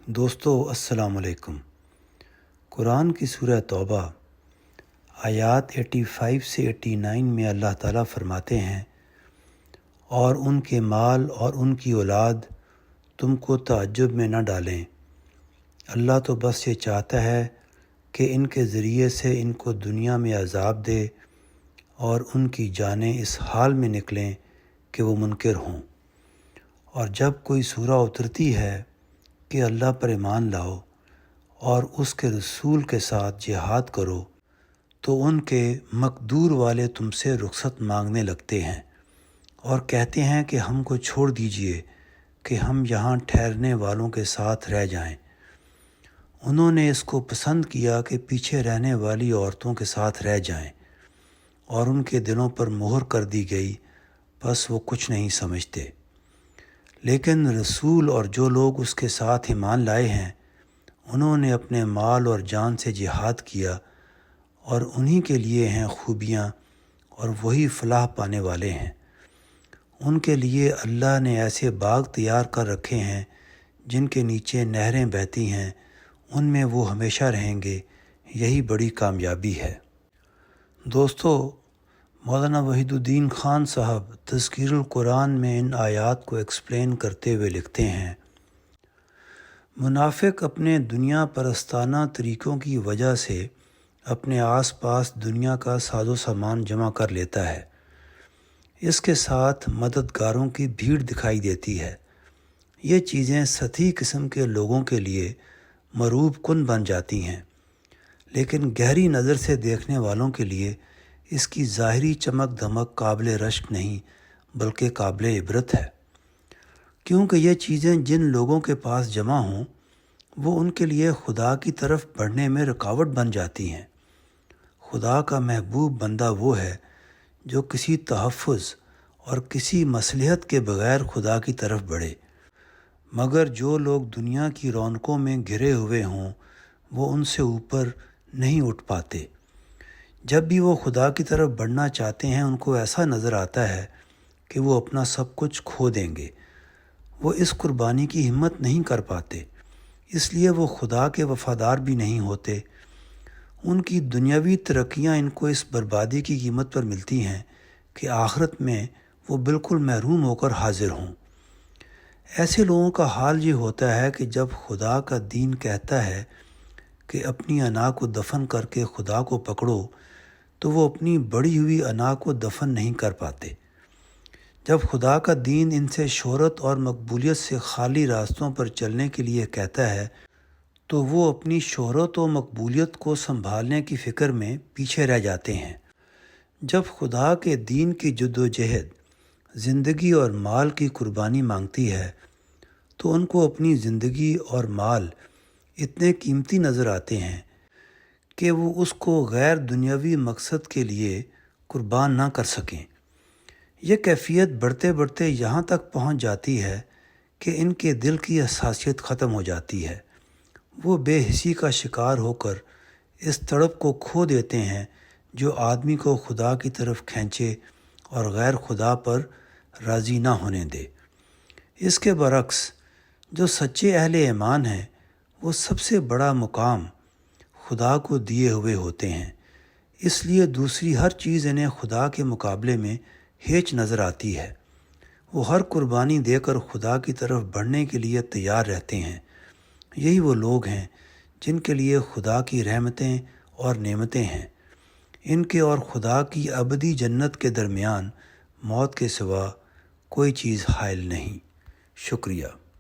دوستو السلام علیکم۔ قرآن کی سورہ توبہ آیات 85 سے 89 میں اللہ تعالیٰ فرماتے ہیں، اور ان کے مال اور ان کی اولاد تم کو تعجب میں نہ ڈالیں۔ اللہ تو بس یہ چاہتا ہے کہ ان کے ذریعے سے ان کو دنیا میں عذاب دے اور ان کی جانیں اس حال میں نکلیں کہ وہ منکر ہوں۔ اور جب کوئی سورہ اترتی ہے کہ اللہ پر ایمان لاؤ اور اس کے رسول کے ساتھ جہاد کرو، تو ان کے مقدور والے تم سے رخصت مانگنے لگتے ہیں اور کہتے ہیں کہ ہم کو چھوڑ دیجئے کہ ہم یہاں ٹھہرنے والوں کے ساتھ رہ جائیں۔ انہوں نے اس کو پسند کیا کہ پیچھے رہنے والی عورتوں کے ساتھ رہ جائیں، اور ان کے دلوں پر مہر کر دی گئی، بس وہ کچھ نہیں سمجھتے۔ لیکن رسول اور جو لوگ اس کے ساتھ ایمان لائے ہیں، انہوں نے اپنے مال اور جان سے جہاد کیا، اور انہی کے لیے ہیں خوبیاں، اور وہی فلاح پانے والے ہیں۔ ان کے لیے اللہ نے ایسے باغ تیار کر رکھے ہیں جن کے نیچے نہریں بہتی ہیں، ان میں وہ ہمیشہ رہیں گے، یہی بڑی کامیابی ہے۔ دوستو، مولانا وحید الدین خان صاحب تذکیر القرآن میں ان آیات کو ایکسپلین کرتے ہوئے لکھتے ہیں، منافق اپنے دنیا پرستانہ طریقوں کی وجہ سے اپنے آس پاس دنیا کا ساز و سامان جمع کر لیتا ہے۔ اس کے ساتھ مددگاروں کی بھیڑ دکھائی دیتی ہے۔ یہ چیزیں سطحی قسم کے لوگوں کے لیے مرعوب کن بن جاتی ہیں، لیکن گہری نظر سے دیکھنے والوں کے لیے اس کی ظاہری چمک دمک قابل رشک نہیں بلکہ قابل عبرت ہے، کیونکہ یہ چیزیں جن لوگوں کے پاس جمع ہوں وہ ان کے لیے خدا کی طرف بڑھنے میں رکاوٹ بن جاتی ہیں۔ خدا کا محبوب بندہ وہ ہے جو کسی تحفظ اور کسی مصلحت کے بغیر خدا کی طرف بڑھے، مگر جو لوگ دنیا کی رونقوں میں گھرے ہوئے ہوں وہ ان سے اوپر نہیں اٹھ پاتے۔ جب بھی وہ خدا کی طرف بڑھنا چاہتے ہیں، ان کو ایسا نظر آتا ہے کہ وہ اپنا سب کچھ کھو دیں گے۔ وہ اس قربانی کی ہمت نہیں کر پاتے، اس لیے وہ خدا کے وفادار بھی نہیں ہوتے۔ ان کی دنیاوی ترقیاں ان کو اس بربادی کی قیمت پر ملتی ہیں کہ آخرت میں وہ بالکل محروم ہو کر حاضر ہوں۔ ایسے لوگوں کا حال یہ ہوتا ہے کہ جب خدا کا دین کہتا ہے کہ اپنی انا کو دفن کر کے خدا کو پکڑو، تو وہ اپنی بڑھی ہوئی انا کو دفن نہیں کر پاتے۔ جب خدا کا دین ان سے شہرت اور مقبولیت سے خالی راستوں پر چلنے کے لیے کہتا ہے، تو وہ اپنی شہرت و مقبولیت کو سنبھالنے کی فکر میں پیچھے رہ جاتے ہیں۔ جب خدا کے دین کی جد و جہد زندگی اور مال کی قربانی مانگتی ہے، تو ان کو اپنی زندگی اور مال اتنے قیمتی نظر آتے ہیں کہ وہ اس کو غیر دنیاوی مقصد کے لیے قربان نہ کر سکیں۔ یہ کیفیت بڑھتے بڑھتے یہاں تک پہنچ جاتی ہے کہ ان کے دل کی حساسیت ختم ہو جاتی ہے۔ وہ بے حسی کا شکار ہو کر اس تڑپ کو کھو دیتے ہیں جو آدمی کو خدا کی طرف کھینچے اور غیر خدا پر راضی نہ ہونے دے۔ اس کے برعکس جو سچے اہل ایمان ہیں، وہ سب سے بڑا مقام خدا کو دیے ہوئے ہوتے ہیں، اس لیے دوسری ہر چیز انہیں خدا کے مقابلے میں ہیچ نظر آتی ہے۔ وہ ہر قربانی دے کر خدا کی طرف بڑھنے کے لیے تیار رہتے ہیں۔ یہی وہ لوگ ہیں جن کے لیے خدا کی رحمتیں اور نعمتیں ہیں۔ ان کے اور خدا کی ابدی جنت کے درمیان موت کے سوا کوئی چیز حائل نہیں۔ شکریہ۔